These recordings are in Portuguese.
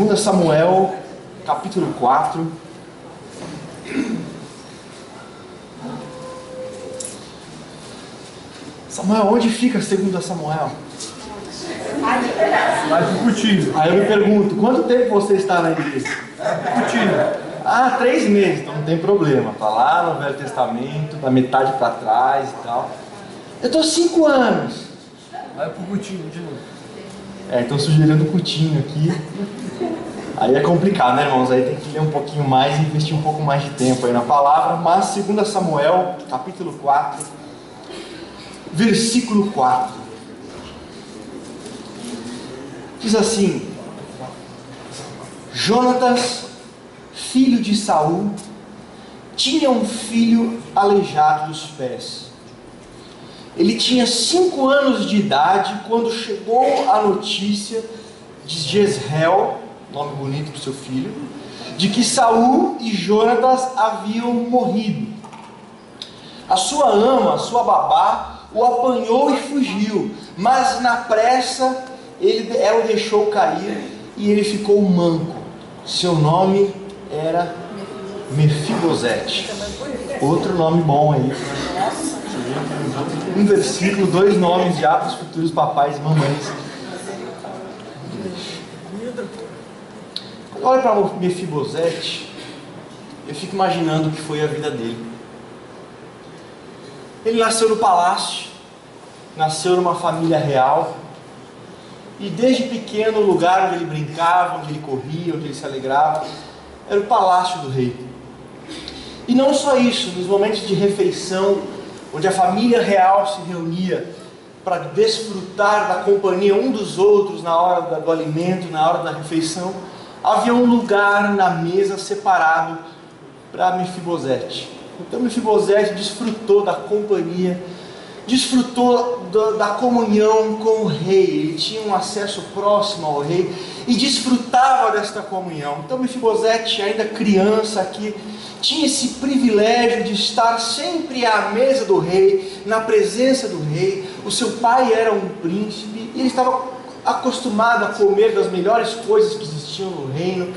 2 Samuel, capítulo 4. Samuel, onde fica 2 Samuel? Vai pro Coutinho. Aí eu me pergunto, quanto tempo você está na igreja? Coutinho. 3 meses, então não tem problema. Tá lá no Velho Testamento, da metade para trás e tal. Eu estou 5 anos. Vai pro Coutinho de novo. Estão sugerindo o Coutinho aqui. Aí é complicado, né, irmãos? Aí tem que ler um pouquinho mais e investir um pouco mais de tempo aí na palavra. Mas 2 Samuel, capítulo 4, versículo 4. Diz assim: Jonatas, filho de Saul, tinha um filho aleijado dos pés. Ele tinha 5 anos de idade quando chegou a notícia de Jezreel, nome bonito para o seu filho, de que Saul e Jonatas haviam morrido. A sua ama, a sua babá, o apanhou e fugiu, mas na pressa ela o deixou cair e ele ficou manco. Seu nome era Mefibosete. Outro nome bom aí. Um versículo, 2 nomes já para os futuros papais e mamães. Quando olha para Mefibosete, eu fico imaginando o que foi a vida dele. Ele nasceu no palácio, nasceu numa família real, e desde pequeno o lugar onde ele brincava, onde ele corria, onde ele se alegrava, era o palácio do rei. E não só isso, nos momentos de refeição, onde a família real se reunia para desfrutar da companhia um dos outros na hora do alimento, na hora da refeição, havia um lugar na mesa separado para Mefibosete. Então Mefibosete desfrutou da companhia, desfrutou da comunhão com o rei. Ele tinha um acesso próximo ao rei e desfrutava desta comunhão. Então Mefibosete, ainda criança aqui, tinha esse privilégio de estar sempre à mesa do rei, na presença do rei. O seu pai era um príncipe e ele estava acostumado a comer das melhores coisas que existiam no reino.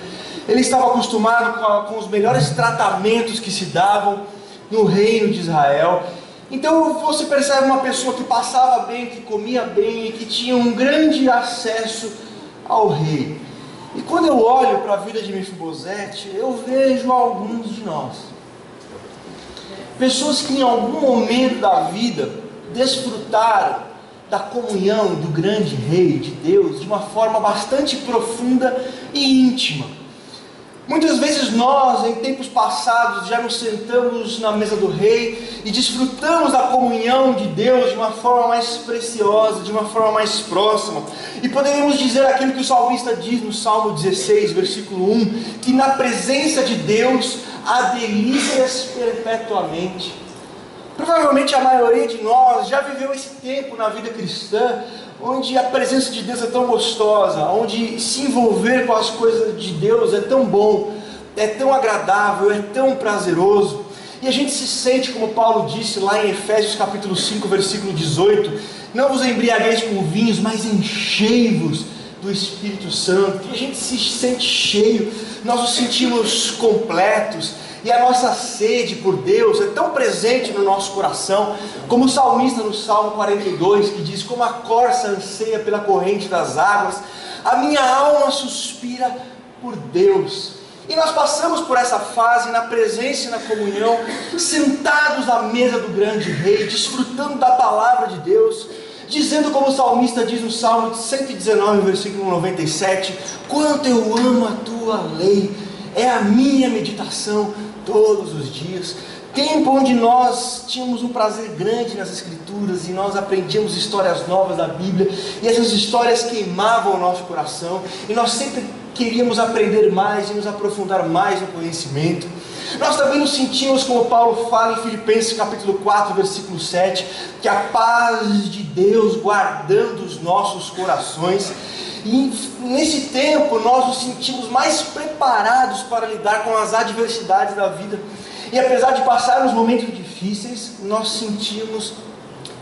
Ele estava acostumado com os melhores tratamentos que se davam no reino de Israel. Então você percebe uma pessoa que passava bem, que comia bem e que tinha um grande acesso ao rei. E quando eu olho para a vida de Mefibosete, eu vejo alguns de nós. Pessoas que em algum momento da vida desfrutaram da comunhão do grande rei de Deus de uma forma bastante profunda e íntima. Muitas vezes nós, em tempos passados, já nos sentamos na mesa do rei e desfrutamos da comunhão de Deus de uma forma mais preciosa, de uma forma mais próxima. E poderíamos dizer aquilo que o salmista diz no Salmo 16, versículo 1, que na presença de Deus há delícias perpetuamente. Provavelmente a maioria de nós já viveu esse tempo na vida cristã, onde a presença de Deus é tão gostosa, onde se envolver com as coisas de Deus é tão bom, é tão agradável, é tão prazeroso. E a gente se sente, como Paulo disse lá em Efésios capítulo 5, versículo 18, não vos embriagueis com vinhos, mas enchei-vos do Espírito Santo. E a gente se sente cheio, nós nos sentimos completos. E a nossa sede por Deus é tão presente no nosso coração, como o salmista no Salmo 42, que diz: como a corça anseia pela corrente das águas, a minha alma suspira por Deus. E nós passamos por essa fase na presença e na comunhão, sentados à mesa do grande rei, desfrutando da palavra de Deus, dizendo como o salmista diz no Salmo 119, versículo 97, quanto eu amo a tua lei, é a minha meditação todos os dias. Tempo onde nós tínhamos um prazer grande nas Escrituras e nós aprendíamos histórias novas da Bíblia, e essas histórias queimavam o nosso coração, e nós sempre queríamos aprender mais e nos aprofundar mais no conhecimento. Nós também nos sentimos, como Paulo fala em Filipenses capítulo 4, versículo 7, que a paz de Deus guardando os nossos corações. E nesse tempo nós nos sentimos mais preparados para lidar com as adversidades da vida. E apesar de passarmos momentos difíceis, nós sentimos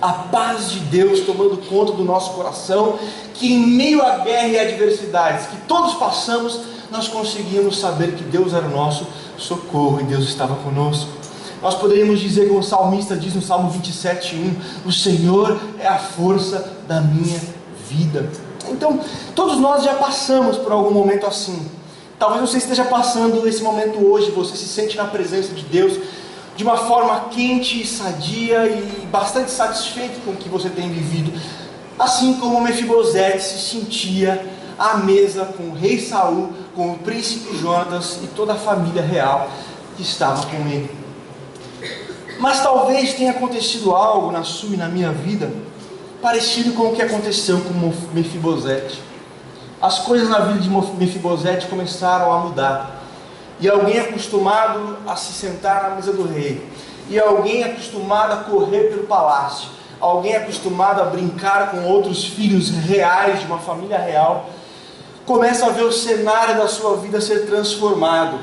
a paz de Deus tomando conta do nosso coração, que em meio à guerra e adversidades que todos passamos, nós conseguimos saber que Deus era o nosso socorro e Deus estava conosco. Nós poderíamos dizer, como o salmista diz no Salmo 27:1, o Senhor é a força da minha vida. Então, todos nós já passamos por algum momento assim. Talvez você esteja passando esse momento hoje, você se sente na presença de Deus de uma forma quente, sadia e bastante satisfeito com o que você tem vivido, assim como Mefibosete se sentia à mesa com o rei Saul, com o príncipe Jonatas e toda a família real que estava com ele. Mas talvez tenha acontecido algo na sua e na minha vida parecido com o que aconteceu com Mefibosete. As coisas na vida de Mefibosete começaram a mudar. E alguém acostumado a se sentar na mesa do rei, e alguém acostumado a correr pelo palácio, alguém acostumado a brincar com outros filhos reais de uma família real, começa a ver o cenário da sua vida ser transformado,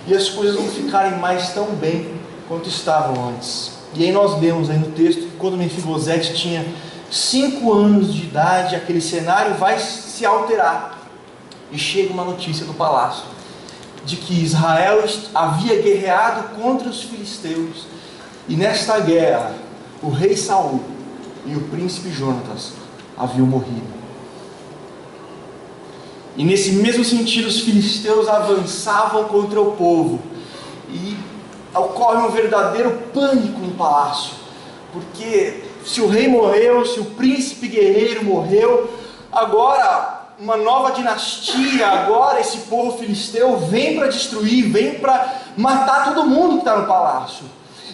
e as coisas não ficarem mais tão bem quanto estavam antes. E aí nós vemos aí no texto que quando Mefibosete tinha 5 anos de idade, aquele cenário vai se alterar, e chega uma notícia do palácio de que Israel havia guerreado contra os filisteus, e nesta guerra o rei Saul e o príncipe Jonatas haviam morrido. E nesse mesmo sentido os filisteus avançavam contra o povo, e ocorre um verdadeiro pânico no palácio, porque se o rei morreu, se o príncipe guerreiro morreu, agora uma nova dinastia, agora esse povo filisteu vem para destruir, vem para matar todo mundo que está no palácio.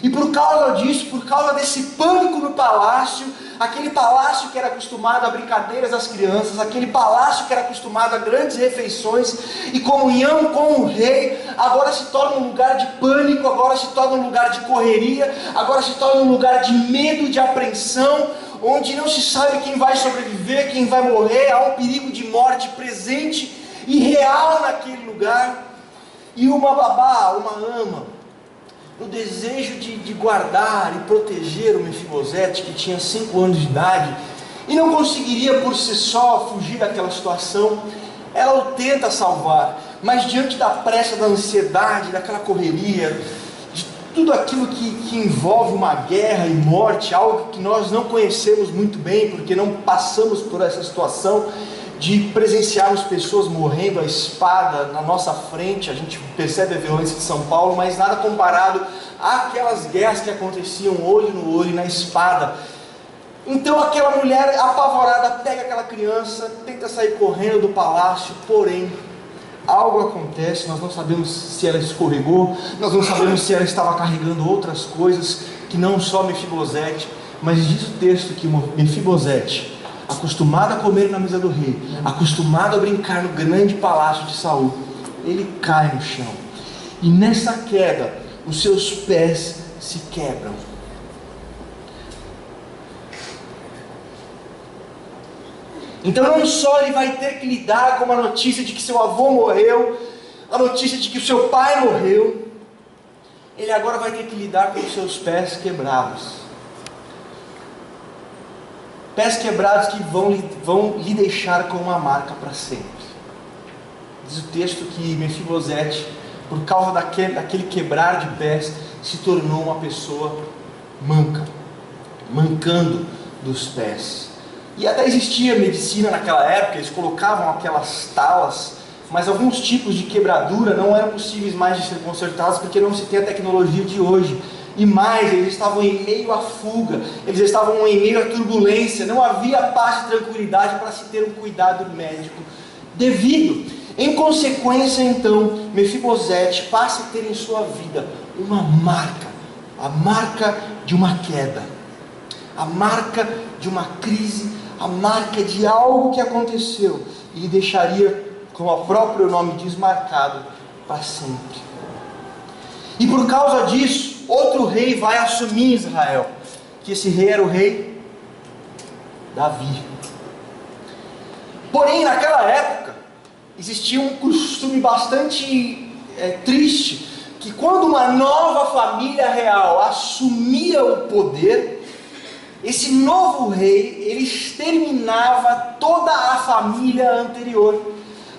E por causa disso, por causa desse pânico no palácio, aquele palácio que era acostumado a brincadeiras das crianças, aquele palácio que era acostumado a grandes refeições e comunhão com o rei, agora se torna um lugar de pânico, agora se torna um lugar de correria, agora se torna um lugar de medo, de apreensão, onde não se sabe quem vai sobreviver, quem vai morrer, há um perigo de morte presente e real naquele lugar. E uma babá, uma ama, no desejo de guardar e proteger o Mefibosete, que tinha 5 anos de idade, e não conseguiria por si só fugir daquela situação, ela o tenta salvar, mas diante da pressa, da ansiedade, daquela correria, de tudo aquilo que envolve uma guerra e morte, algo que nós não conhecemos muito bem, porque não passamos por essa situação, de presenciarmos pessoas morrendo à espada na nossa frente. A gente percebe a violência de São Paulo, mas nada comparado àquelas guerras que aconteciam olho no olho, na espada. Então aquela mulher apavorada pega aquela criança, tenta sair correndo do palácio, porém algo acontece. Nós não sabemos se ela escorregou, nós não sabemos se ela estava carregando outras coisas que não só Mefibosete, mas diz o texto que Mefibosete, acostumado a comer na mesa do rei, acostumado a brincar no grande palácio de Saul, ele cai no chão, e nessa queda os seus pés se quebram. Então não só ele vai ter que lidar com a notícia de que seu avô morreu, a notícia de que o seu pai morreu, ele agora vai ter que lidar com os seus pés quebrados. Pés quebrados que vão lhe deixar com uma marca para sempre. Diz o texto que Mefibosete, por causa daquele quebrar de pés, se tornou uma pessoa manca, mancando dos pés. E até existia medicina naquela época, eles colocavam aquelas talas, mas alguns tipos de quebradura não eram possíveis mais de ser consertados, porque não se tem a tecnologia de hoje. E mais, eles estavam em meio à fuga, eles estavam em meio à turbulência, não havia paz e tranquilidade para se ter um cuidado médico devido. Em consequência, então, Mefibosete passa a ter em sua vida uma marca, a marca de uma queda, a marca de uma crise, a marca de algo que aconteceu e lhe deixaria, como o próprio nome diz, marcado para sempre. E por causa disso, outro rei vai assumir Israel, que esse rei era o rei Davi. Porém, naquela época, existia um costume bastante triste, que quando uma nova família real assumia o poder, esse novo rei, ele exterminava toda a família anterior,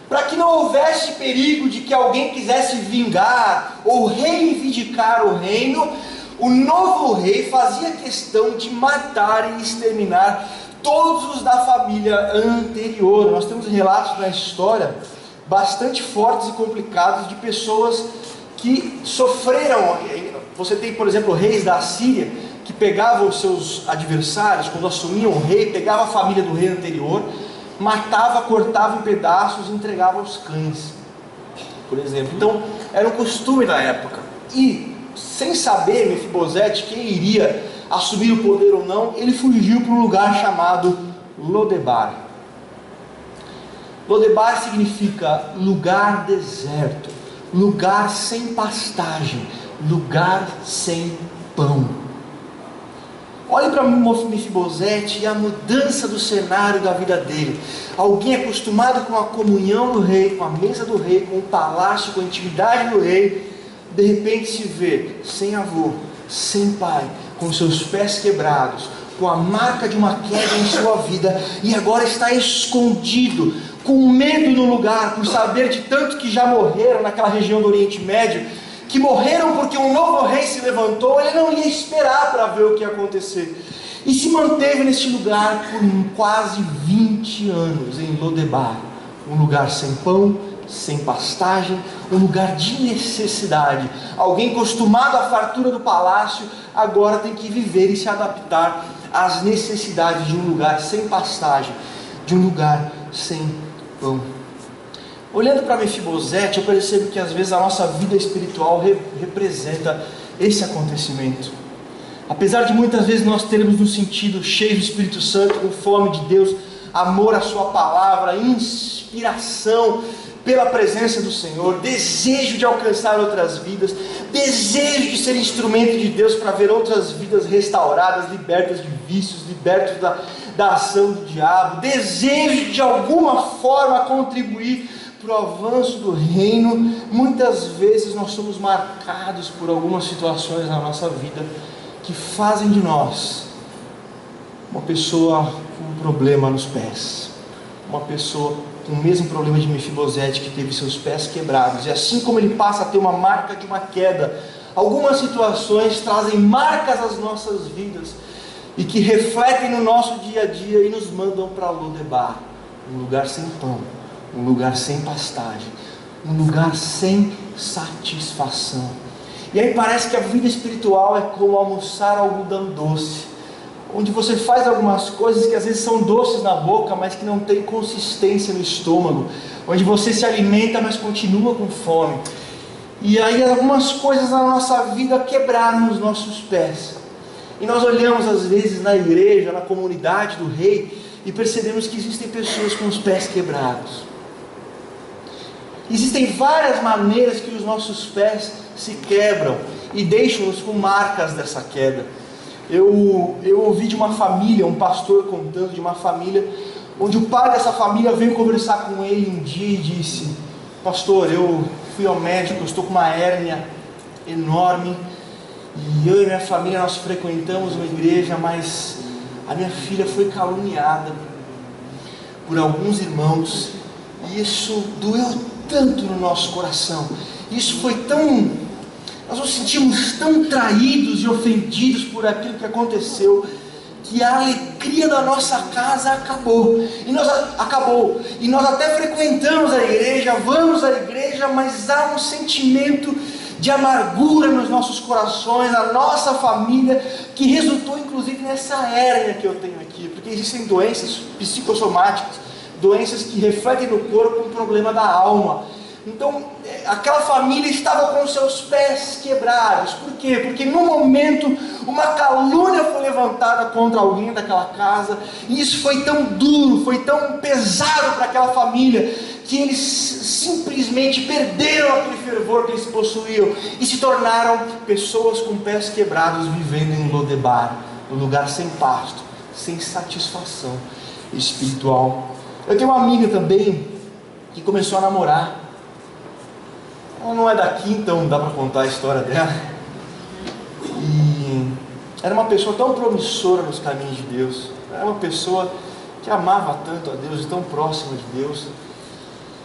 para que não houvesse perigo de que alguém quisesse vingar ou reivindicar o reino. O novo rei fazia questão de matar e exterminar todos os da família anterior. Nós temos relatos na história bastante fortes e complicados de pessoas que sofreram. Você tem, por exemplo, reis da Síria que pegavam os seus adversários, quando assumiam o rei, pegava a família do rei anterior, matava, cortava em pedaços e entregava aos cães, por exemplo. Então era um costume da época. E sem saber Mefibosete quem iria assumir o poder ou não, ele fugiu para um lugar chamado Lodebar. Lodebar significa lugar deserto, lugar sem pastagem, lugar sem pão. Olhe para Mefibosete e a mudança do cenário da vida dele. Alguém acostumado com a comunhão do rei, com a mesa do rei, com o palácio, com a intimidade do rei, de repente se vê sem avô, sem pai, com seus pés quebrados, com a marca de uma queda em sua vida, e agora está escondido, com medo no lugar, por saber de tanto que já morreram naquela região do Oriente Médio, que morreram porque um novo rei se levantou. Ele não ia esperar para ver o que ia acontecer, e se manteve neste lugar por quase 20 anos, em Lodebar, um lugar sem pão, sem pastagem, um lugar de necessidade. Alguém acostumado à fartura do palácio, agora tem que viver e se adaptar às necessidades de um lugar sem pastagem, de um lugar sem pão. Olhando para Mefibosete, eu percebo que às vezes a nossa vida espiritual representa esse acontecimento. Apesar de muitas vezes nós termos no sentido cheio do Espírito Santo, com fome de Deus, amor à sua palavra, inspiração pela presença do Senhor, desejo de alcançar outras vidas, desejo de ser instrumento de Deus para ver outras vidas restauradas, libertas de vícios, libertas da ação do diabo, desejo de alguma forma contribuir para o avanço do reino. Muitas vezes nós somos marcados por algumas situações na nossa vida que fazem de nós uma pessoa com um problema nos pés, uma pessoa com o mesmo problema de Mefibosete, que teve seus pés quebrados. E assim como ele passa a ter uma marca de uma queda, algumas situações trazem marcas às nossas vidas e que refletem no nosso dia a dia e nos mandam para Lodebar, um lugar sem pão, um lugar sem pastagem, um lugar sem satisfação. E aí parece que a vida espiritual é como almoçar algodão doce, onde você faz algumas coisas que às vezes são doces na boca, mas que não tem consistência no estômago, onde você se alimenta, mas continua com fome. E aí algumas coisas na nossa vida quebraram os nossos pés, e nós olhamos às vezes na igreja, na comunidade do rei, e percebemos que existem pessoas com os pés quebrados. Existem várias maneiras que os nossos pés se quebram e deixam-nos com marcas dessa queda. Eu ouvi de uma família, um pastor contando de uma família, onde o pai dessa família veio conversar com ele um dia e disse: pastor, eu fui ao médico, eu estou com uma hérnia enorme, e eu e minha família, nós frequentamos uma igreja, mas a minha filha foi caluniada por alguns irmãos, e isso doeu tanto no nosso coração, isso foi tão... nós nos sentimos tão traídos e ofendidos por aquilo que aconteceu, que a alegria da nossa casa acabou. E nós até frequentamos a igreja, vamos à igreja, mas há um sentimento de amargura nos nossos corações, na nossa família, que resultou inclusive nessa hérnia que eu tenho aqui, porque existem doenças psicossomáticas, doenças que refletem no corpo um problema da alma. Então, aquela família estava com seus pés quebrados. Por quê? Porque no momento uma calúnia foi levantada contra alguém daquela casa, e isso foi tão duro, foi tão pesado para aquela família, que eles simplesmente perderam aquele fervor que eles possuíam e se tornaram pessoas com pés quebrados, vivendo em Lodebar, um lugar sem pasto, sem satisfação espiritual. Eu tenho uma amiga também que começou a namorar. Ela não é daqui, então não dá para contar a história dela. E era uma pessoa tão promissora nos caminhos de Deus, era uma pessoa que amava tanto a Deus e tão próxima de Deus.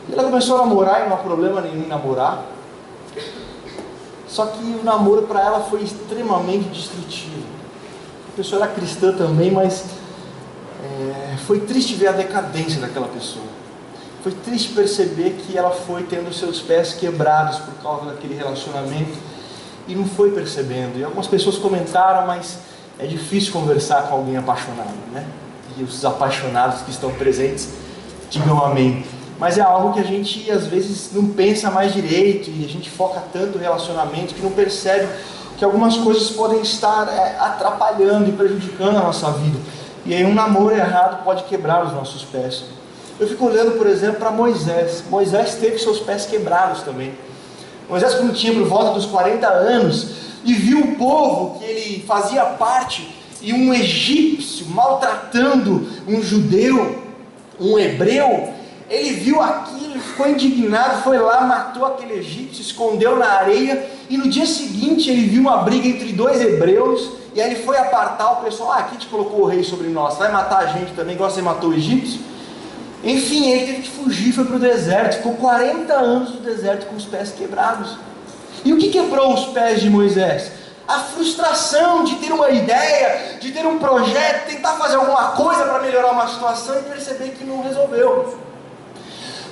E ela começou a namorar e não há problema nenhum em namorar. Só que o namoro para ela foi extremamente destrutivo. A pessoa era cristã também, mas foi triste ver a decadência daquela pessoa. Foi triste perceber que ela foi tendo seus pés quebrados por causa daquele relacionamento e não foi percebendo. E algumas pessoas comentaram, mas é difícil conversar com alguém apaixonado, né? E os apaixonados que estão presentes digam amém. Mas é algo que a gente às vezes não pensa mais direito e a gente foca tanto no relacionamento que não percebe que algumas coisas podem estar atrapalhando e prejudicando a nossa vida. E aí um namoro errado pode quebrar os nossos pés. Eu fico olhando, por exemplo, para Moisés. Moisés teve seus pés quebrados também. Moisés, quando tinha por volta dos 40 anos e viu o povo que ele fazia parte e um egípcio maltratando um judeu, um hebreu, ele viu aquilo, ficou indignado, foi lá, matou aquele egípcio, escondeu na areia, e no dia seguinte ele viu uma briga entre dois hebreus, e aí ele foi apartar o pessoal: aqui te colocou o rei sobre nós, vai matar a gente também, igual você matou o egípcio? Enfim, ele teve que fugir, foi para o deserto, ficou 40 anos no deserto com os pés quebrados. E o que quebrou os pés de Moisés? A frustração de ter uma ideia, de ter um projeto, tentar fazer alguma coisa para melhorar uma situação e perceber que não resolveu.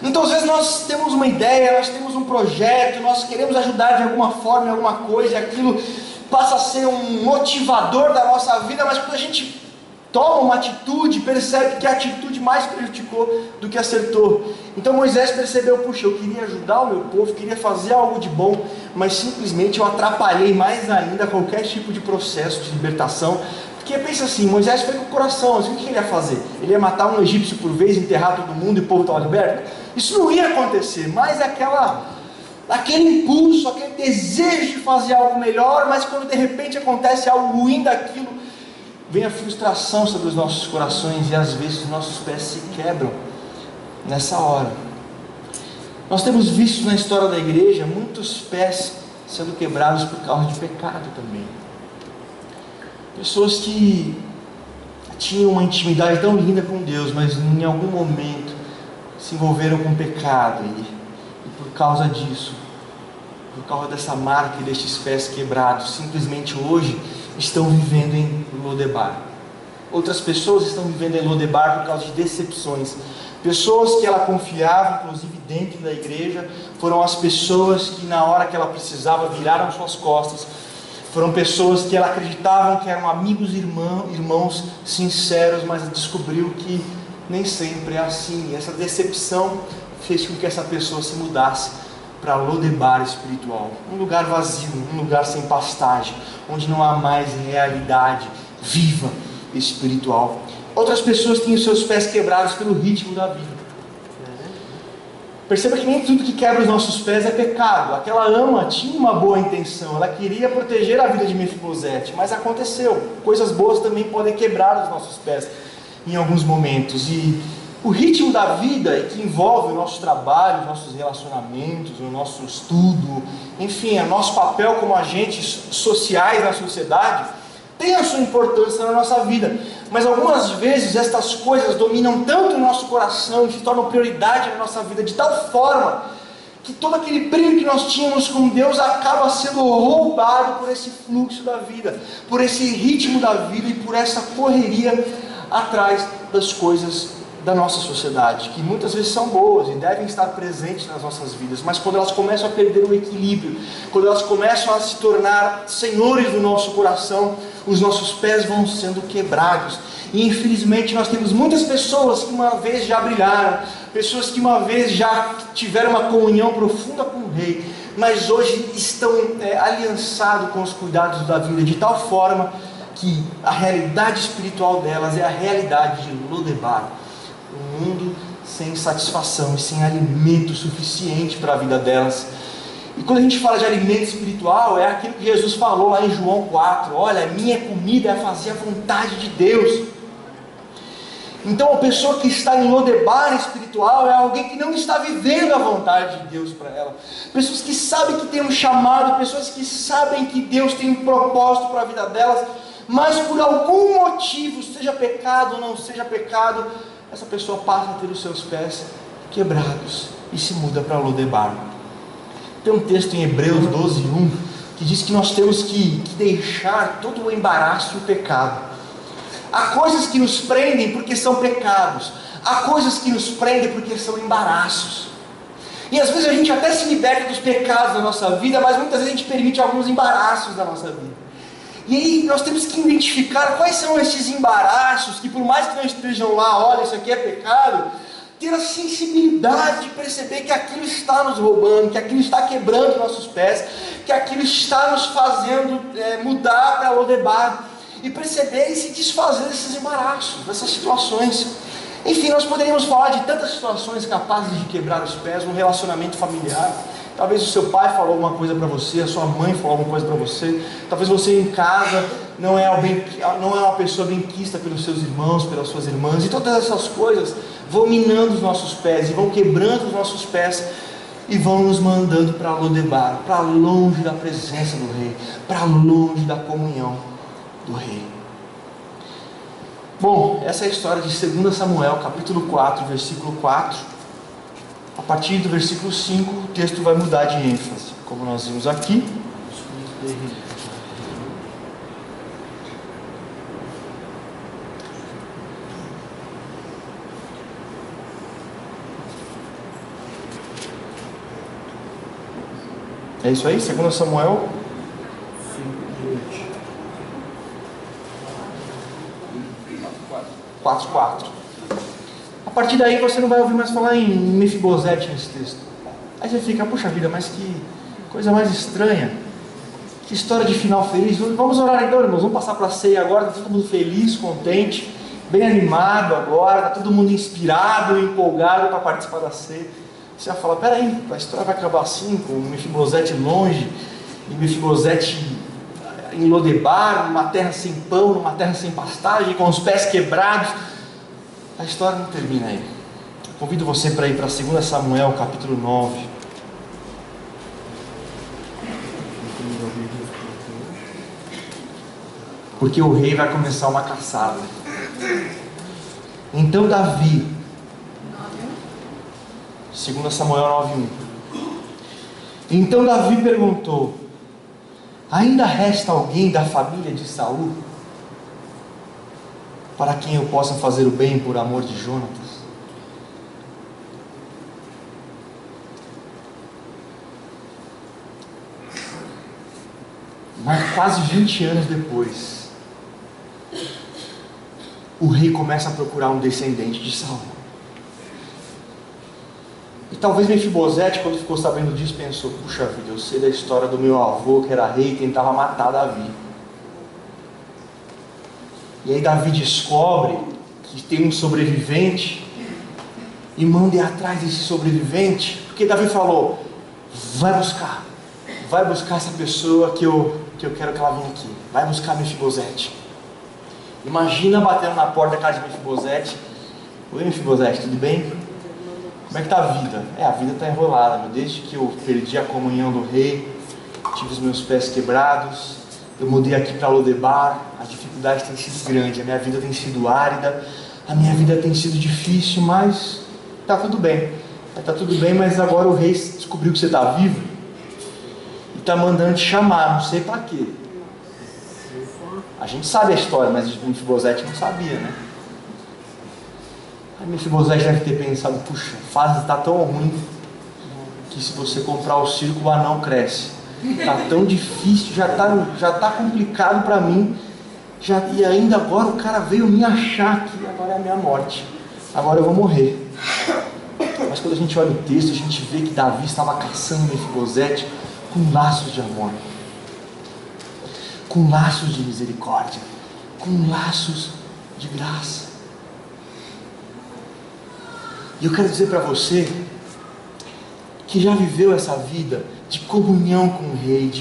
Então às vezes nós temos uma ideia, nós temos um projeto, nós queremos ajudar de alguma forma em alguma coisa, e aquilo passa a ser um motivador da nossa vida, mas quando a gente toma uma atitude, percebe que a atitude mais prejudicou do que acertou. Então Moisés percebeu: puxa, eu queria ajudar o meu povo, queria fazer algo de bom, mas simplesmente eu atrapalhei mais ainda qualquer tipo de processo de libertação. Porque pensa assim, Moisés foi com o coração, assim, o que ele ia fazer? Ele ia matar um egípcio por vez, enterrar todo mundo e o povo estava liberto? Isso não ia acontecer, mas aquele impulso, aquele desejo de fazer algo melhor, mas quando de repente acontece algo ruim daquilo, vem a frustração sobre os nossos corações e às vezes os nossos pés se quebram nessa hora. Nós temos visto na história da igreja muitos pés sendo quebrados por causa de pecado também. Pessoas que tinham uma intimidade tão linda com Deus, mas em algum momento se envolveram com pecado e por causa disso, por causa dessa marca e destes pés quebrados, simplesmente hoje estão vivendo em Lodebar. Outras pessoas estão vivendo em Lodebar por causa de decepções. Pessoas que ela confiava, inclusive dentro da igreja, foram as pessoas que na hora que ela precisava viraram suas costas. Foram pessoas que ela acreditava que eram amigos e irmãos sinceros, mas descobriu que nem sempre é assim. E essa decepção fez com que essa pessoa se mudasse para Lodebar espiritual, um lugar vazio, um lugar sem pastagem, onde não há mais realidade viva espiritual. Outras pessoas têm os seus pés quebrados pelo ritmo da vida. Perceba que nem tudo que quebra os nossos pés é pecado. Aquela ama tinha uma boa intenção, ela queria proteger a vida de Mefibosete, mas aconteceu. Coisas boas também podem quebrar os nossos pés em alguns momentos. E o ritmo da vida, que envolve o nosso trabalho, os nossos relacionamentos, o nosso estudo, enfim, o nosso papel como agentes sociais na sociedade, tem a sua importância na nossa vida, mas algumas vezes estas coisas dominam tanto o nosso coração e se tornam prioridade na nossa vida de tal forma que todo aquele brilho que nós tínhamos com Deus acaba sendo roubado por esse fluxo da vida, por esse ritmo da vida e por essa correria atrás das coisas da nossa sociedade, que muitas vezes são boas e devem estar presentes nas nossas vidas, mas quando elas começam a perder o equilíbrio, quando elas começam a se tornar senhores do nosso coração, os nossos pés vão sendo quebrados. E infelizmente nós temos muitas pessoas que uma vez já brilharam, pessoas que uma vez já tiveram uma comunhão profunda com o Rei, mas hoje estão aliançados com os cuidados da vida, de tal forma que a realidade espiritual delas é a realidade de Lodebar, um mundo sem satisfação e sem alimento suficiente para a vida delas. E quando a gente fala de alimento espiritual, é aquilo que Jesus falou lá em João 4, olha, a minha comida é fazer a vontade de Deus. Então a pessoa que está em Lodebar espiritual é alguém que não está vivendo a vontade de Deus para ela. Pessoas que sabem que tem um chamado, pessoas que sabem que Deus tem um propósito para a vida delas, mas por algum motivo, seja pecado ou não seja pecado, essa pessoa passa a ter os seus pés quebrados e se muda para Lodebar. Tem um texto em Hebreus 12:1 que diz que nós temos que deixar todo o embaraço e o pecado. Há coisas que nos prendem porque são pecados, há coisas que nos prendem porque são embaraços. E às vezes a gente até se liberta dos pecados da nossa vida, mas muitas vezes a gente permite alguns embaraços da nossa vida. E aí nós temos que identificar quais são esses embaraços, que por mais que não estejam lá, olha, isso aqui é pecado, ter a sensibilidade de perceber que aquilo está nos roubando, que aquilo está quebrando nossos pés, que aquilo está nos fazendo mudar para Lodebar, e perceber e se desfazer desses embaraços, dessas situações. Enfim, nós poderíamos falar de tantas situações capazes de quebrar os pés no relacionamento familiar. Talvez o seu pai falou alguma coisa para você, a sua mãe falou alguma coisa para você, talvez você em casa não é uma pessoa benquista pelos seus irmãos, pelas suas irmãs, e todas essas coisas vão minando os nossos pés, e vão quebrando os nossos pés, e vão nos mandando para Lodebar, para longe da presença do Rei, para longe da comunhão do Rei. Bom, essa é a história de 2 Samuel, capítulo 4, versículo 4. A partir do versículo 5, o texto vai mudar de ênfase, como nós vimos aqui. É isso aí, 2 Samuel 4:4. A partir daí você não vai ouvir mais falar em Mefibosete nesse texto. Aí você fica, puxa vida, mas que coisa mais estranha, que história de final feliz. Vamos orar então, irmãos, vamos passar para a ceia agora. Está todo mundo feliz, contente, bem animado agora, está todo mundo inspirado, empolgado para participar da ceia. Você vai falar, peraí, a história vai acabar assim, com Mefibosete longe, e Mefibosete em Lodebar, numa terra sem pão, numa terra sem pastagem, com os pés quebrados. A história não termina aí. Convido você para ir para 2 Samuel, capítulo 9. Porque o rei vai começar uma caçada. Então Davi, 2 Samuel 9:1. Então Davi perguntou: ainda resta alguém da família de Saul para quem eu possa fazer o bem por amor de Jonatas? Mas quase 20 anos depois, o rei começa a procurar um descendente de Saul. E talvez Mefibosete, quando ficou sabendo disso, pensou: puxa vida, eu sei da história do meu avô que era rei e tentava matar Davi. E aí Davi descobre que tem um sobrevivente e manda ir atrás desse sobrevivente, porque Davi falou: vai buscar essa pessoa que eu quero que ela venha aqui, vai buscar Mefibosete. Imagina batendo na porta da casa de Mefibosete: oi Mefibosete, tudo bem? Como é que está a vida? A vida está enrolada, meu. Desde que eu perdi a comunhão do rei, tive os meus pés quebrados, eu mudei aqui para Lodebar, as dificuldades têm sido grandes, a minha vida tem sido árida, a minha vida tem sido difícil, mas está tudo bem. Está tudo bem, mas agora o rei descobriu que você está vivo e está mandando te chamar, não sei para quê. A gente sabe a história, mas o Mefibosete não sabia, né? Aí Mefibosete deve ter pensado: puxa, a fase está tão ruim que se você comprar o circo, o anão cresce. Está tão difícil, já tá complicado para mim, e ainda agora o cara veio me achar que agora é a minha morte, agora eu vou morrer. Mas quando a gente olha o texto, a gente vê que Davi estava caçando Mefibosete com laços de amor, com laços de misericórdia, com laços de graça. E eu quero dizer para você que já viveu essa vida de comunhão com o rei,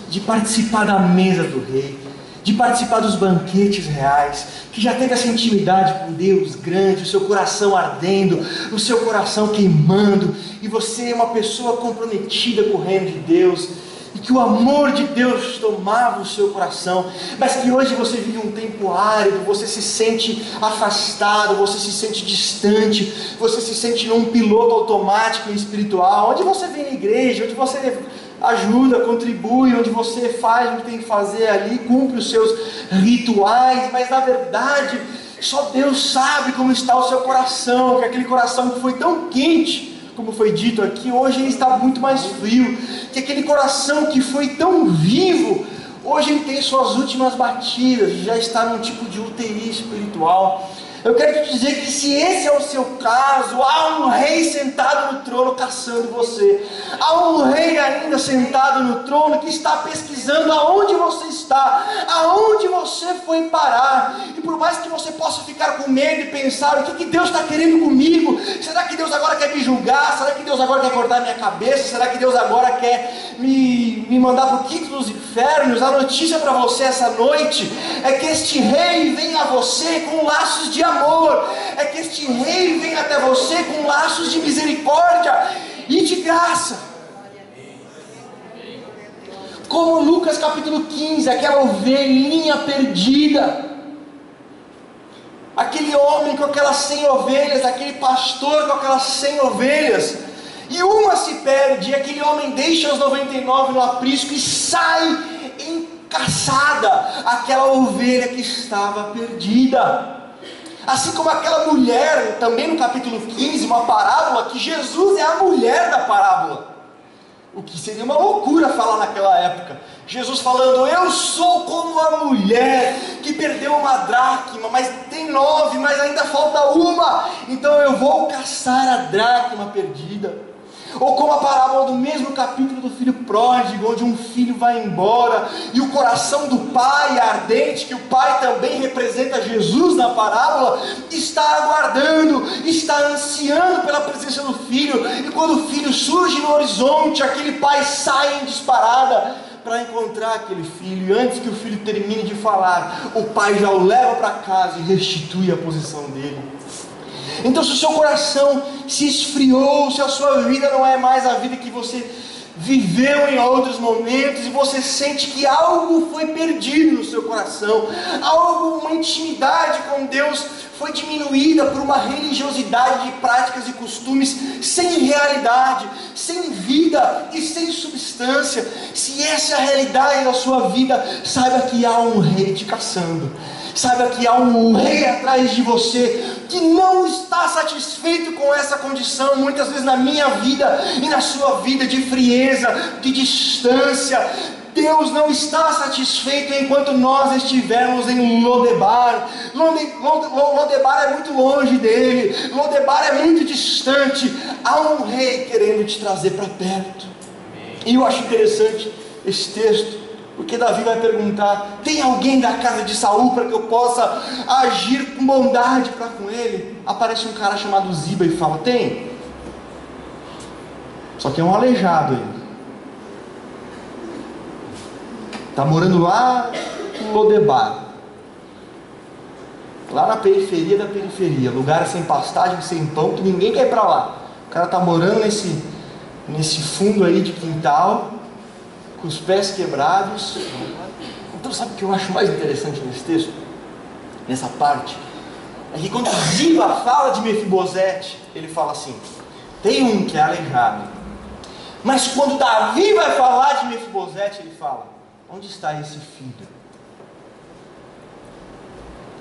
de participar da mesa do rei, de participar dos banquetes reais, que já teve essa intimidade com Deus grande, o seu coração ardendo, o seu coração queimando, e você é uma pessoa comprometida com o reino de Deus, e que o amor de Deus tomava o seu coração, mas que hoje você vive um tempo árido, você se sente afastado, você se sente distante, você se sente num piloto automático espiritual, onde você vem na igreja, onde você ajuda, contribui, onde você faz o que tem que fazer ali, cumpre os seus rituais, mas na verdade só Deus sabe como está o seu coração, que aquele coração que foi tão quente, como foi dito aqui, hoje ele está muito mais frio, que aquele coração que foi tão vivo, hoje ele tem suas últimas batidas, já está num tipo de UTI espiritual. Eu quero te dizer que se esse é o seu caso, há um rei sentado no trono caçando você. Há um rei ainda sentado no trono que está pesquisando aonde você está, aonde você foi parar. E por mais que você possa ficar com medo e pensar, o que Deus está querendo comigo? Será que Deus agora quer me julgar? Será que Deus agora quer cortar minha cabeça? Será que Deus agora quer me mandar para o quinto dos infernos? A notícia para você essa noite é que este rei vem a você com laços de amor, é que este rei vem até você com laços de misericórdia e de graça, como Lucas capítulo 15, aquela ovelhinha perdida, aquele homem com aquelas 100 ovelhas, aquele pastor com aquelas 100 ovelhas, e uma se perde, e aquele homem deixa os 99 no aprisco e sai em caçada aquela ovelha que estava perdida. Assim como aquela mulher, também no capítulo 15, uma parábola, que Jesus é a mulher da parábola, o que seria uma loucura falar naquela época. Jesus falando, eu sou como a mulher que perdeu uma dracma, mas tem 9, mas ainda falta uma, então eu vou caçar a dracma perdida. Ou como a parábola do mesmo capítulo do filho pródigo, onde um filho vai embora, e o coração do pai ardente, que o pai também representa Jesus na parábola, está aguardando, está ansiando pela presença do filho, e quando o filho surge no horizonte, aquele pai sai em disparada para encontrar aquele filho, e antes que o filho termine de falar, o pai já o leva para casa e restitui a posição dele. Então, se o seu coração se esfriou, se a sua vida não é mais a vida que você viveu em outros momentos, e você sente que algo foi perdido no seu coração, uma intimidade com Deus foi diminuída por uma religiosidade de práticas e costumes sem realidade, sem vida e sem substância, se essa é a realidade da sua vida, saiba que há um rei te caçando. Saiba que há um rei atrás de você, que não está satisfeito com essa condição, muitas vezes na minha vida e na sua vida, de frieza, de distância. Deus não está satisfeito enquanto nós estivermos em Lodebar. Lodebar é muito longe dele, Lodebar é muito distante. Há um rei querendo te trazer para perto. E eu acho interessante esse texto, porque Davi vai perguntar, tem alguém da casa de Saul para que eu possa agir com bondade para com ele? Aparece um cara chamado Ziba e fala, tem, só que é um aleijado ele, está morando lá em Lodebar, lá na periferia da periferia, lugar sem pastagem, sem pão, que ninguém quer ir para lá. O cara está morando nesse fundo aí de quintal, com os pés quebrados. Então sabe o que eu acho mais interessante nesse texto? Nessa parte? É que quando Ziba fala de Mefibosete, ele fala assim, tem um que é aleijado. Mas quando Davi vai falar de Mefibosete, ele fala, onde está esse filho?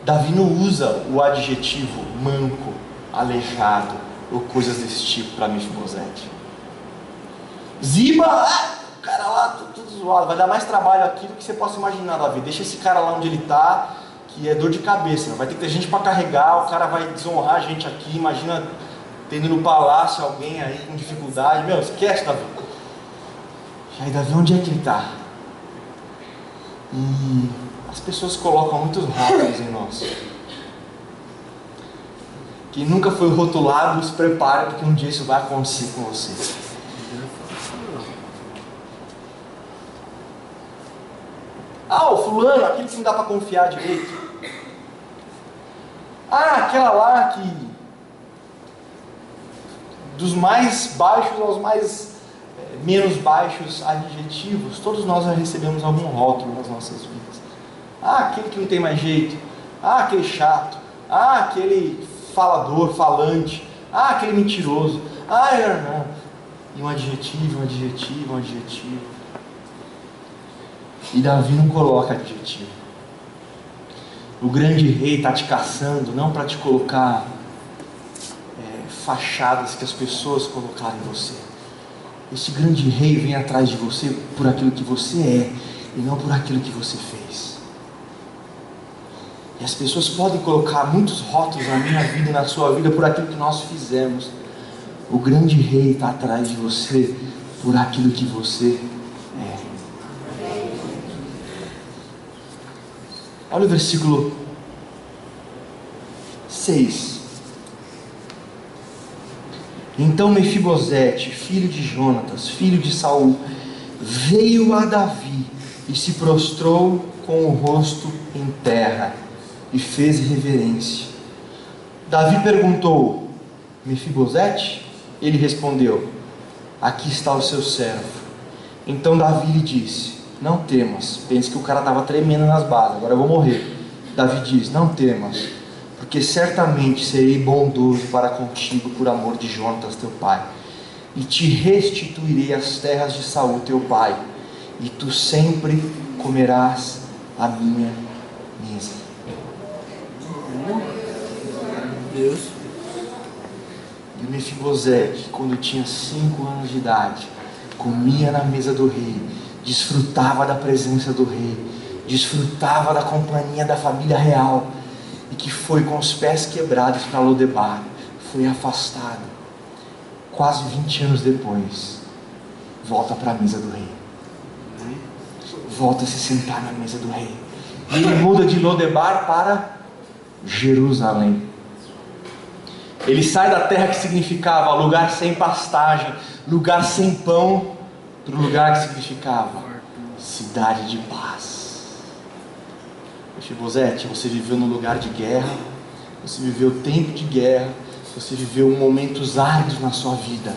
Davi não usa o adjetivo manco, aleijado, ou coisas desse tipo para Mefibosete. Ziba, o cara lá, tudo zoado, vai dar mais trabalho aqui do que você possa imaginar, Davi. Deixa esse cara lá onde ele está, que é dor de cabeça, vai ter que ter gente para carregar, o cara vai desonrar a gente aqui. Imagina tendo no palácio alguém aí com dificuldade, meu, esquece, Davi. E aí, Davi, onde é que ele está? E as pessoas colocam muitos rótulos em nós. Quem nunca foi rotulado, se prepare, porque um dia isso vai acontecer com você. Ah, o fulano, aquele que não dá para confiar direito. Ah, aquela lá que dos mais baixos aos mais menos baixos adjetivos, todos nós já recebemos algum rótulo nas nossas vidas. Ah, aquele que não tem mais jeito. Ah, aquele chato. Ah, aquele falador, falante. Ah, aquele mentiroso. Ah, não. E um adjetivo, um adjetivo, um adjetivo. E Davi não coloca adjetivo. O grande rei está te caçando, não para te colocar fachadas que as pessoas colocaram em você. Esse grande rei vem atrás de você por aquilo que você é e não por aquilo que você fez. E as pessoas podem colocar muitos rótulos na minha vida e na sua vida por aquilo que nós fizemos. O grande rei está atrás de você por aquilo que você é. Olha o versículo 6. Então Mefibosete, filho de Jonatas, filho de Saul, veio a Davi e se prostrou com o rosto em terra e fez reverência. Davi perguntou: Mefibosete? Ele respondeu: aqui está o seu servo. Então Davi lhe disse: não temas. Pense que o cara estava tremendo nas bases, agora eu vou morrer. Davi diz: não temas, porque certamente serei bondoso para contigo por amor de Jonatas teu pai, e te restituirei as terras de Saul teu pai, e tu sempre comerás a minha mesa. Deus. E Mefibosete, quando tinha 5 anos de idade, comia na mesa do rei, desfrutava da presença do rei, desfrutava da companhia da família real, e que foi com os pés quebrados para Lodebar, foi afastado. Quase 20 anos depois, volta para a mesa do rei, volta a se sentar na mesa do rei, e ele muda de Lodebar para Jerusalém. Ele sai da terra que significava lugar sem pastagem, lugar sem pão, para o lugar que significava cidade de paz. Mefibosete, você viveu num lugar de guerra, você viveu tempo de guerra, você viveu momentos árduos na sua vida.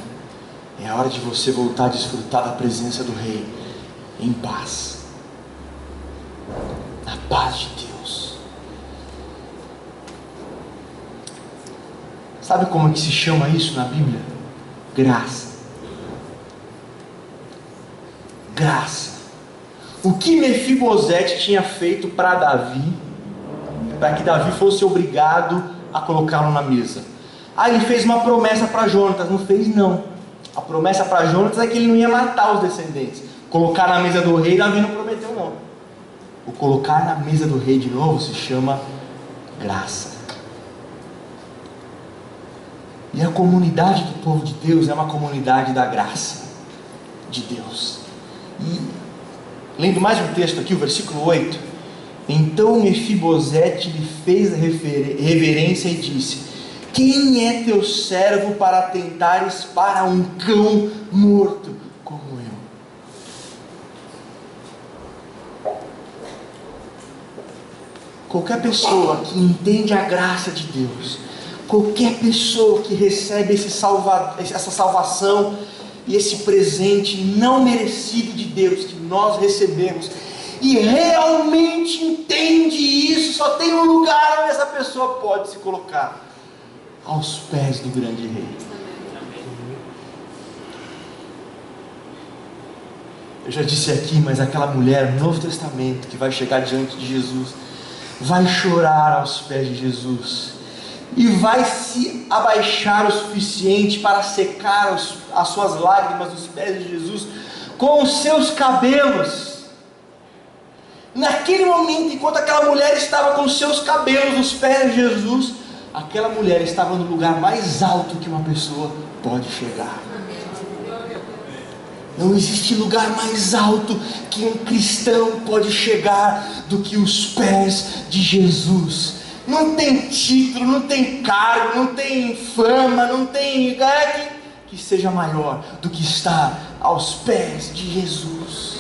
É hora de você voltar a desfrutar da presença do rei em paz, na paz de Deus. Sabe como é que se chama isso na Bíblia? Graça. Graça. O que Mefibosete tinha feito para Davi, para que Davi fosse obrigado a colocá-lo na mesa? Ah, ele fez uma promessa para Jonatas. Não fez, não. A promessa para Jonatas é que ele não ia matar os descendentes. Colocar na mesa do rei, Davi não prometeu, não. O colocar na mesa do rei de novo se chama graça. E a comunidade do povo de Deus é uma comunidade da graça de Deus. E lendo mais um texto aqui, o versículo 8. Então Mefibosete lhe fez a reverência e disse: quem é teu servo para atentares para um cão morto como eu? Qualquer pessoa que entende a graça de Deus, qualquer pessoa que recebe essa salvação e esse presente não merecido de Deus que nós recebemos, e realmente entende isso, só tem um lugar onde essa pessoa pode se colocar: aos pés do grande rei. Eu já disse aqui, mas aquela mulher no Novo Testamento que vai chegar diante de Jesus, vai chorar aos pés de Jesus, e vai se abaixar o suficiente para secar as suas lágrimas dos pés de Jesus com os seus cabelos. Naquele momento, enquanto aquela mulher estava com os seus cabelos nos pés de Jesus, aquela mulher estava no lugar mais alto que uma pessoa pode chegar. Não existe lugar mais alto que um cristão pode chegar do que os pés de Jesus. Não tem título, não tem cargo, não tem fama, não tem que seja maior do que estar aos pés de Jesus.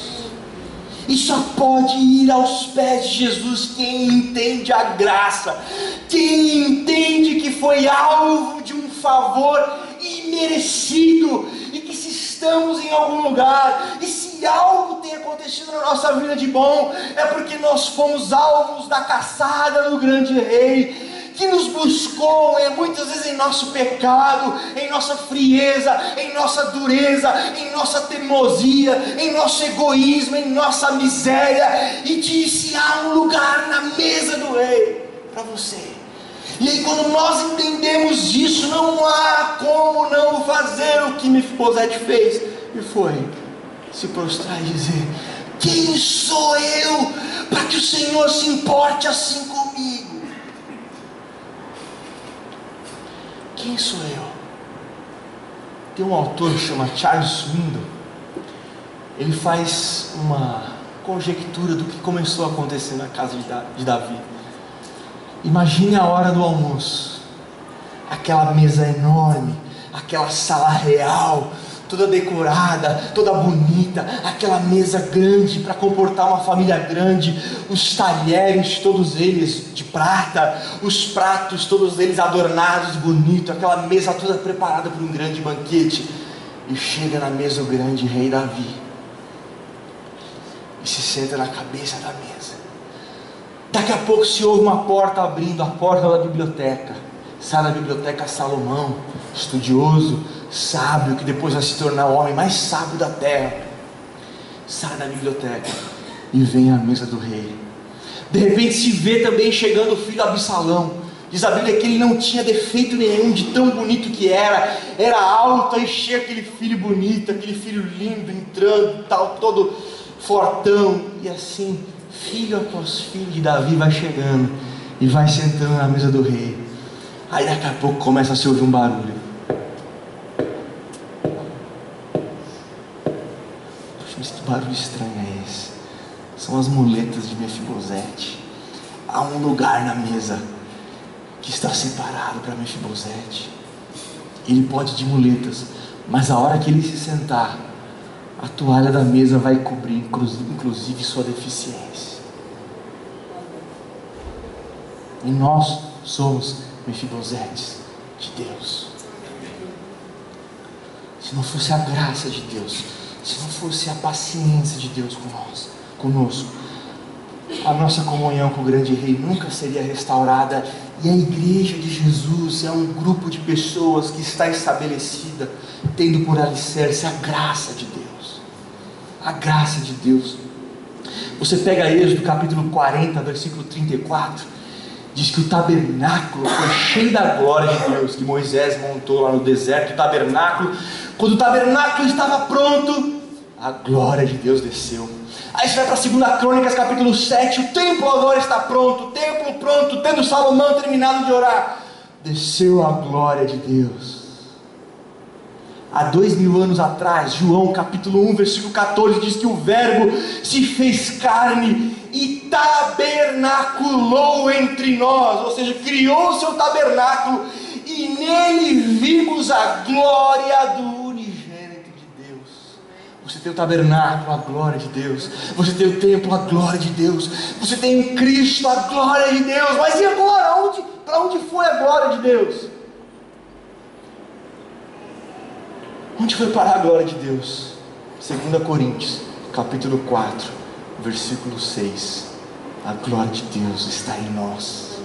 E só pode ir aos pés de Jesus quem entende a graça, quem entende que foi alvo de um favor imerecido e que se estamos em algum lugar, e se algo tem acontecido na nossa vida de bom, é porque nós fomos alvos da caçada do grande rei, que nos buscou, muitas vezes em nosso pecado, em nossa frieza, em nossa dureza, em nossa teimosia, em nosso egoísmo, em nossa miséria, e disse: há um lugar na mesa do rei para você. E aí, quando nós entendemos isso, não há como não fazer o que Mefibosete fez, e foi se prostrar e dizer: quem sou eu para que o Senhor se importe assim comigo? Quem sou eu? Tem um autor que chama Charles Swindoll. Ele faz uma conjectura do que começou a acontecer na casa de Davi. Imagine a hora do almoço, aquela mesa enorme, aquela sala real, toda decorada, toda bonita, aquela mesa grande para comportar uma família grande, os talheres, todos eles de prata, os pratos, todos eles adornados, bonito, aquela mesa toda preparada para um grande banquete. E chega na mesa o grande rei Davi, e se senta na cabeça da mesa. Daqui a pouco se ouve uma porta abrindo, a porta da biblioteca. Sai da biblioteca Salomão, estudioso, sábio, que depois vai se tornar o homem mais sábio da terra. Sai da biblioteca e vem à mesa do rei. De repente se vê também chegando o filho Absalão. Diz a Bíblia que ele não tinha defeito nenhum, de tão bonito que era alto, aí chega aquele filho bonito, aquele filho lindo, entrando, tal, todo fortão, e assim, filho após filho de Davi vai chegando, e vai sentando na mesa do rei. Aí daqui a pouco começa a se ouvir um barulho. Poxa, mas que barulho estranho é esse? São as muletas de Mefibosete. Há um lugar na mesa que está separado para Mefibosete. Ele pode ir de muletas, mas a hora que ele se sentar, a toalha da mesa vai cobrir inclusive sua deficiência. E nós somos Mefibosetes de Deus. Se não fosse a graça de Deus, se não fosse a paciência de Deus conosco, a nossa comunhão com o grande rei nunca seria restaurada. E a igreja de Jesus é um grupo de pessoas que está estabelecida, tendo por alicerce a graça de Deus. A graça de Deus. Você pega Êxodo capítulo 40, versículo 34, diz que o tabernáculo foi cheio da glória de Deus, que Moisés montou lá no deserto, o tabernáculo. Quando o tabernáculo estava pronto, a glória de Deus desceu. Aí você vai para 2 Crônicas capítulo 7, o templo agora está pronto, o templo pronto, tendo Salomão terminado de orar, desceu a glória de Deus. Há 2000 anos atrás, João capítulo 1, versículo 14, diz que o verbo se fez carne e tabernaculou entre nós, ou seja, criou o seu tabernáculo, e nele vimos a glória do unigênito de Deus. Você tem o tabernáculo, a glória de Deus. Você tem o templo, a glória de Deus. Você tem em Cristo, a glória de Deus. Mas e agora? Para onde foi a glória de Deus? Onde foi parar a glória de Deus? 2 Coríntios, capítulo 4, versículo 6. A glória de Deus está em nós.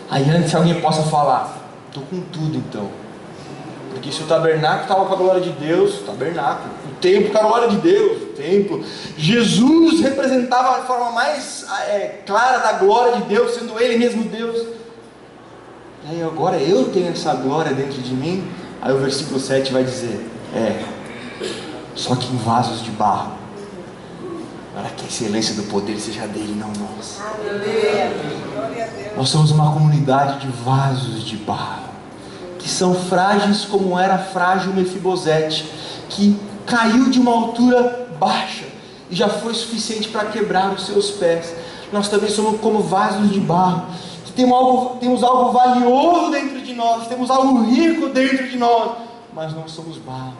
Aí antes alguém possa falar: estou com tudo então. Porque se o tabernáculo estava com a glória de Deus, o tabernáculo, o templo com a glória de Deus, o templo, Jesus representava a forma mais clara da glória de Deus, sendo Ele mesmo Deus. E aí agora eu tenho essa glória dentro de mim. Aí o versículo 7 vai dizer: só que em vasos de barro, para que a excelência do poder seja dele, não nós. Nós somos uma comunidade de vasos de barro, que são frágeis como era frágil Mefibosete, que caiu de uma altura baixa e já foi suficiente para quebrar os seus pés. Nós também somos como vasos de barro, que temos algo valioso dentro de nós, temos algo rico dentro de nós, mas nós somos barro.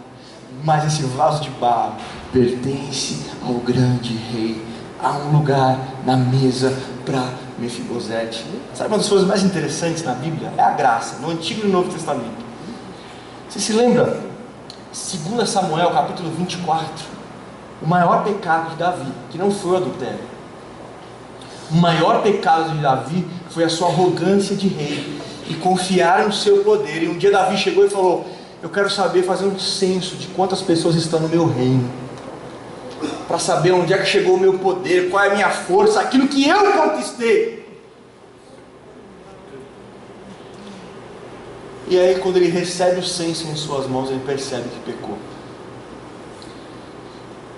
Mas esse vaso de barro pertence ao grande rei. Há um lugar na mesa para Mefibosete. Sabe uma das coisas mais interessantes na Bíblia? É a graça, no Antigo e no Novo Testamento. Você se lembra? 2 Samuel capítulo 24, o maior pecado de Davi, que não foi o adultério. O maior pecado de Davi foi a sua arrogância de rei e confiar no seu poder. E um dia Davi chegou e falou: eu quero saber, fazer um censo de quantas pessoas estão no meu reino, para saber onde é que chegou o meu poder, qual é a minha força, aquilo que eu conquistei. E aí, quando ele recebe o censo em suas mãos, ele percebe que pecou.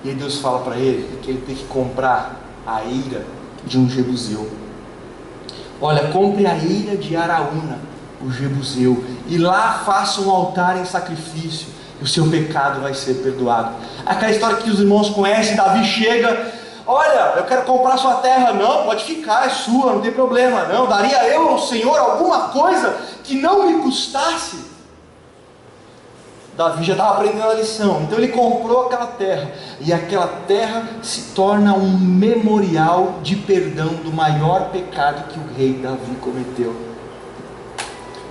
E aí Deus fala para ele que ele tem que comprar a ira de um jebuseu. Olha, compre a ira de Araúna, o jebuseu, e lá faça um altar em sacrifício, e o seu pecado vai ser perdoado. Aquela história que os irmãos conhecem, Davi chega: olha, eu quero comprar sua terra. Não, pode ficar, é sua, não tem problema. Não, daria eu ao Senhor alguma coisa que não me custasse. Davi já estava aprendendo a lição, então ele comprou aquela terra, e aquela terra se torna um memorial de perdão do maior pecado que o rei Davi cometeu.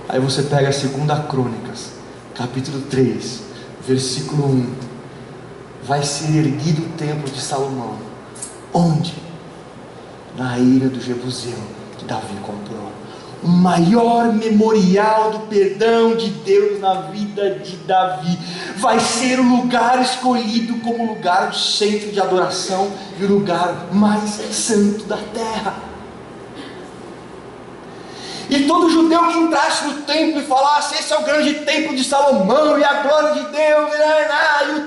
Aí você pega a 2 Crônicas, capítulo 3, versículo 1, vai ser erguido o templo de Salomão. Onde? Na ira do jebuseu que Davi comprou. O maior memorial do perdão de Deus na vida de Davi. Vai ser o lugar escolhido como lugar do centro de adoração e o lugar mais santo da terra. E todo judeu que entrasse no templo e falasse: esse é o grande templo de Salomão, e a glória de Deus, e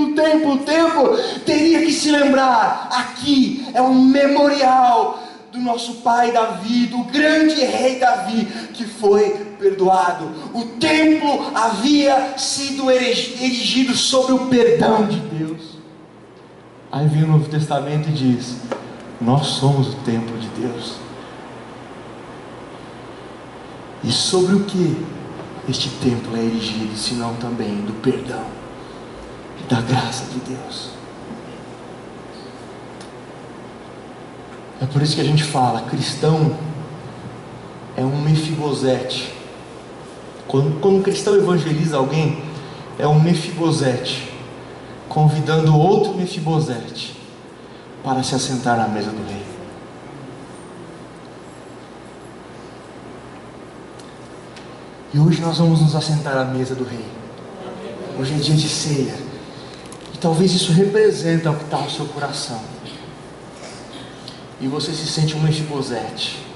o templo, teria que se lembrar: aqui é um memorial do nosso pai Davi, do grande rei Davi, que foi perdoado. O templo havia sido erigido sobre o perdão de Deus. Aí vem o Novo Testamento e diz: nós somos o templo de Deus. E sobre o que este templo é erigido, senão também do perdão e da graça de Deus? É por isso que a gente fala: cristão é um Mefibosete. Quando um cristão evangeliza alguém, é um Mefibosete convidando outro Mefibosete para se assentar na mesa do rei. E hoje nós vamos nos assentar à mesa do rei. Hoje é dia de ceia, e talvez isso representa o que está no seu coração. E você se sente um Mefibosete,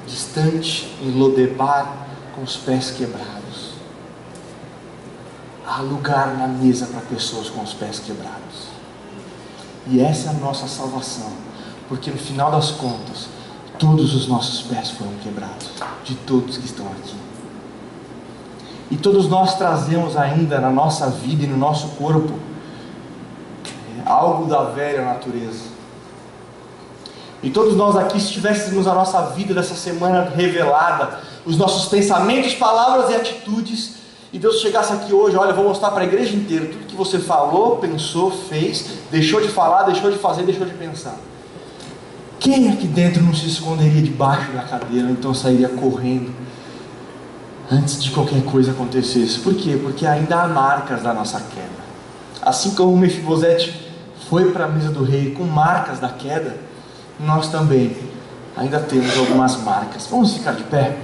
distante, em Lodebar, com os pés quebrados. Há lugar na mesa para pessoas com os pés quebrados. E essa é a nossa salvação, porque no final das contas, todos os nossos pés foram quebrados, de todos que estão aqui. E todos nós trazemos ainda na nossa vida e no nosso corpo algo da velha natureza. E todos nós aqui, se tivéssemos a nossa vida dessa semana revelada, os nossos pensamentos, palavras e atitudes, e Deus chegasse aqui hoje: olha, eu vou mostrar para a igreja inteira tudo que você falou, pensou, fez, deixou de falar, deixou de fazer, deixou de pensar. Quem aqui dentro não se esconderia debaixo da cadeira, ou então sairia correndo antes de qualquer coisa acontecesse? Por quê? Porque ainda há marcas da nossa queda. Assim como o Mefibosete foi para a mesa do rei com marcas da queda, nós também ainda temos algumas marcas. Vamos ficar de pé?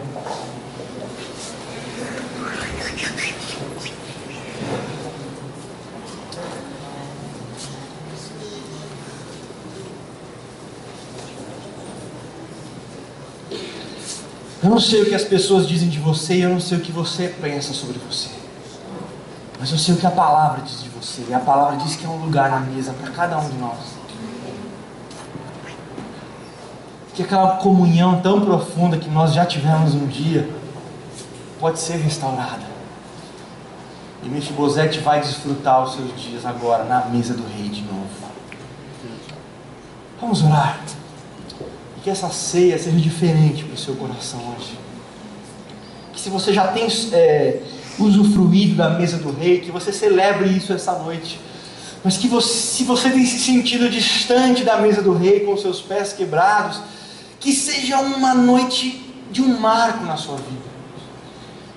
Eu não sei o que as pessoas dizem de você, e eu não sei o que você pensa sobre você, mas eu sei o que a palavra diz de você. E a palavra diz que é um lugar na mesa para cada um de nós, que aquela comunhão tão profunda que nós já tivemos um dia pode ser restaurada. E Mefibosete vai desfrutar os seus dias agora na mesa do rei de novo. Vamos orar. Que essa ceia seja diferente para o seu coração hoje. Que se você já tem usufruído da mesa do rei, que você celebre isso essa noite. Mas que você, se você tem se sentido distante da mesa do rei, com seus pés quebrados, que seja uma noite de um marco na sua vida,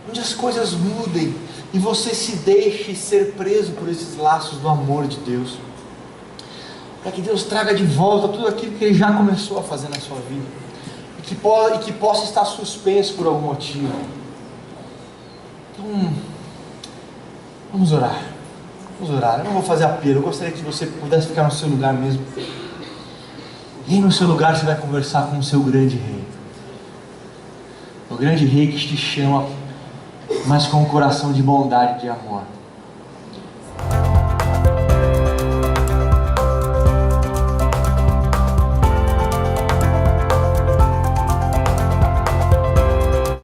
onde as coisas mudem, e você se deixe ser preso por esses laços do amor de Deus, para que Deus traga de volta tudo aquilo que Ele já começou a fazer na sua vida, e que possa estar suspenso por algum motivo. Então, vamos orar. Vamos orar. Eu não vou fazer apelo, eu gostaria que você pudesse ficar no seu lugar mesmo. E aí no seu lugar você vai conversar com o seu grande rei. O grande rei que te chama, mas com um coração de bondade e de amor.